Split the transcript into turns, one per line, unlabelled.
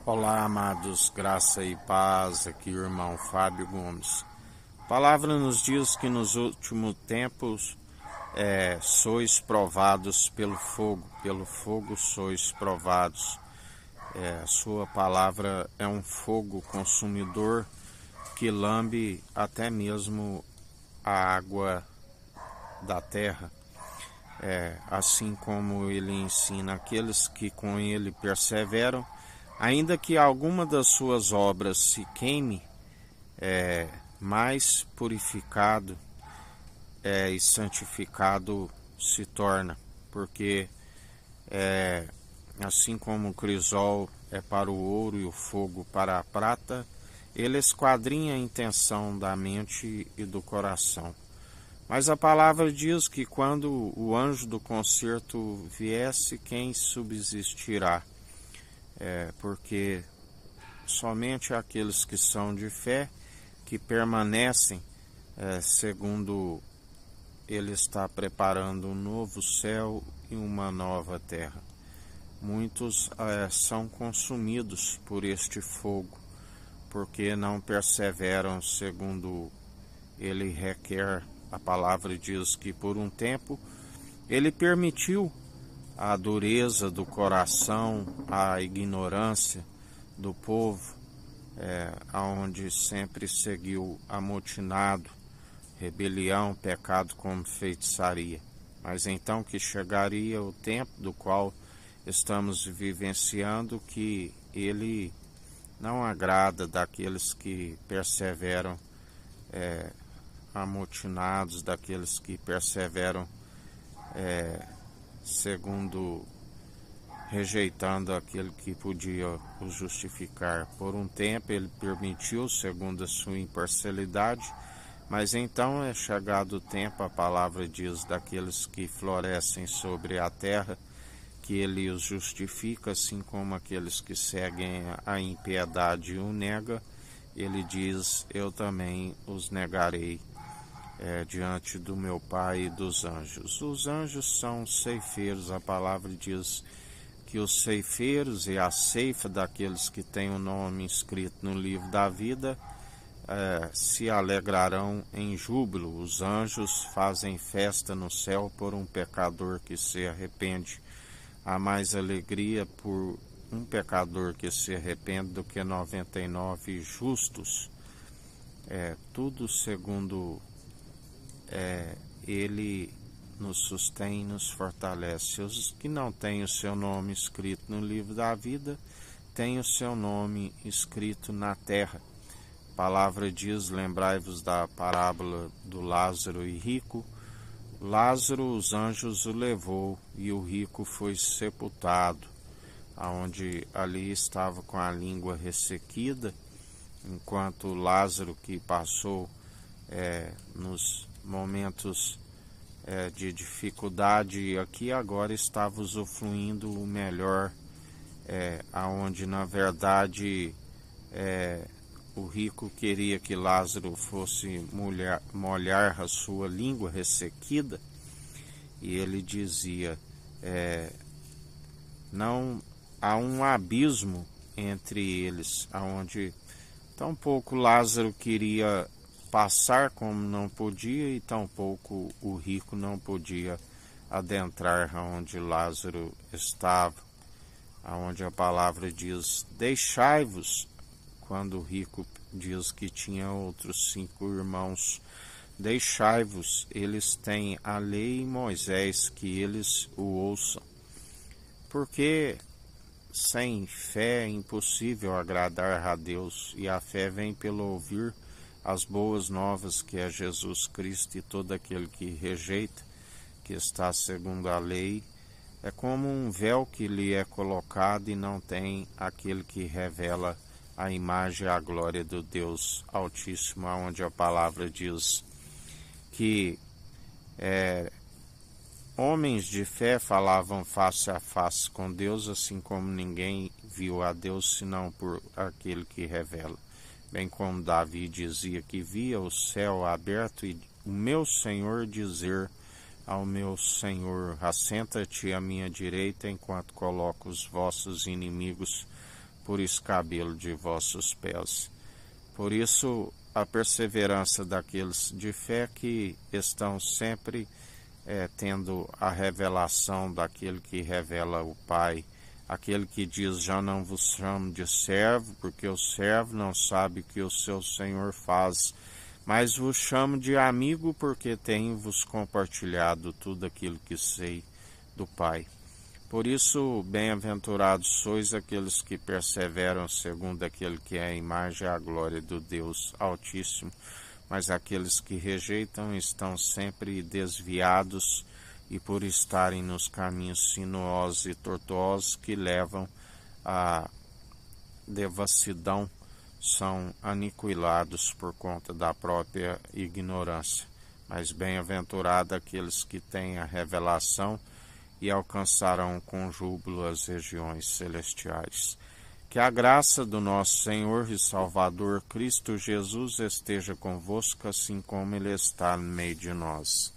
Olá, amados, graça e paz, aqui o irmão Fábio Gomes. A palavra nos diz que nos últimos tempos sois provados pelo fogo sois provados. A sua palavra é um fogo consumidor que lambe até mesmo a água da terra. Assim como ele ensina aqueles que com ele perseveram, ainda que alguma das suas obras se queime, mais purificado e santificado se torna, porque assim como o crisol é para o ouro e o fogo para a prata, ele esquadrinha a intenção da mente e do coração. Mas a palavra diz que quando o anjo do concerto viesse, quem subsistirá? Porque somente aqueles que são de fé, que permanecem, segundo ele está preparando um novo céu e uma nova terra. Muitos são consumidos por este fogo, porque não perseveram segundo ele requer. A palavra diz que por um tempo ele permitiu a dureza do coração, a ignorância do povo, aonde sempre seguiu amotinado, rebelião, pecado como feitiçaria. Mas então que chegaria o tempo do qual estamos vivenciando, que ele não agrada daqueles que perseveram amotinados, daqueles que perseveram segundo rejeitando aquele que podia o justificar. Por um tempo ele permitiu, segundo a sua imparcialidade, mas então é chegado o tempo, a palavra diz, daqueles que florescem sobre a terra, que ele os justifica, assim como aqueles que seguem a impiedade e o nega, ele diz, eu também os negarei diante do meu Pai e dos anjos. Os anjos são ceifeiros, a palavra diz que os ceifeiros e a ceifa daqueles que têm o nome escrito no livro da vida se alegrarão em júbilo. Os anjos fazem festa no céu por um pecador que se arrepende. Há mais alegria por um pecador que se arrepende do que 99 justos. Tudo segundo ele nos sustém e nos fortalece. Os que não têm o seu nome escrito no livro da vida, têm o seu nome escrito na terra. A palavra diz, lembrai-vos da parábola do Lázaro e rico. Lázaro, os anjos o levou e o rico foi sepultado, aonde ali estava com a língua ressequida, enquanto Lázaro, que passou nos momentos de dificuldade aqui, agora estava usufruindo o melhor, aonde na verdade o rico queria que Lázaro fosse molhar a sua língua ressequida, e ele dizia, não há um abismo entre eles, aonde tampouco Lázaro queria passar como não podia, e tampouco o rico não podia adentrar aonde Lázaro estava, aonde a palavra diz, deixai-vos, quando o rico diz que tinha outros 5 irmãos, deixai-vos, eles têm a lei e Moisés, que eles o ouçam, porque sem fé é impossível agradar a Deus, e a fé vem pelo ouvir as boas novas, que é Jesus Cristo, e todo aquele que rejeita, que está segundo a lei, é como um véu que lhe é colocado e não tem aquele que revela a imagem e a glória do Deus Altíssimo, onde a palavra diz que homens de fé falavam face a face com Deus, assim como ninguém viu a Deus senão por aquele que revela. Bem como Davi dizia que via o céu aberto e o meu Senhor dizer ao meu Senhor, assenta-te à minha direita enquanto coloco os vossos inimigos por escabelo de vossos pés. Por isso, a perseverança daqueles de fé que estão sempre tendo a revelação daquele que revela o Pai, aquele que diz: já não vos chamo de servo, porque o servo não sabe o que o seu Senhor faz, mas vos chamo de amigo, porque tenho-vos compartilhado tudo aquilo que sei do Pai. Por isso, bem-aventurados sois aqueles que perseveram segundo aquele que é a imagem e a glória do Deus Altíssimo, mas aqueles que rejeitam estão sempre desviados e por estarem nos caminhos sinuosos e tortuosos que levam à devassidão, são aniquilados por conta da própria ignorância. Mas bem-aventurado aqueles que têm a revelação e alcançarão com júbilo as regiões celestiais. Que a graça do nosso Senhor e Salvador Cristo Jesus esteja convosco, assim como Ele está no meio de nós.